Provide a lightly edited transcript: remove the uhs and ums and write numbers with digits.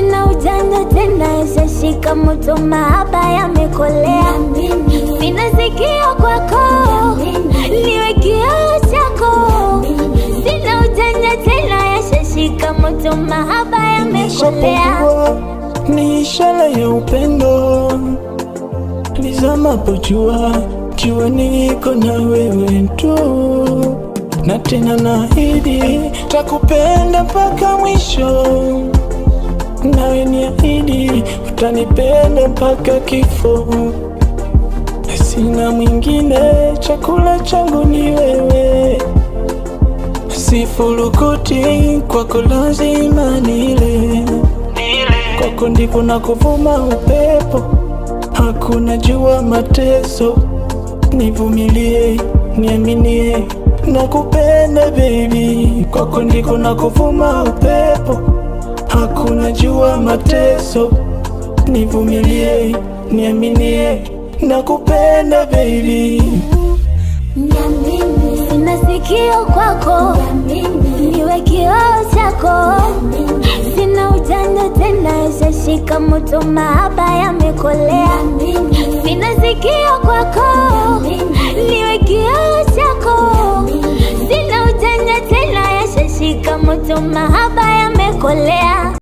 sina ujanja tena, yashashika moto, mahaba yamekolea. Sina sikio kwako, niwe kioo chako. Sina ujanja tena, yashashika moto, mahaba yamekolea. Ni ishara ya upendo, nizamapo jua niko na wewe tu, na tena naahidi takupenda mpaka mwisho, nawe niahidi utanipenda mpaka kifo. Sina mwingine, chakula changu ni wewe, sifurukuti kwako lazima nile. Kwako ndipo na kuvuma upepo, hakuna jua mateso. Nivumilie, niaminie, nakupenda baby. Kwako ndiko na kuvuma upepo, hakuna jua mateso. Nivumilie, niaminie, nakupenda baby. Niamini, sina sikio kwako, niwe kioo chako. Sina ujanja tena, yashashika moto, mahaba yamekolea. Sina sikio kwako, niwe kioo chako. Sina ujanja tena, yashashika moto, mahaba yamekolea.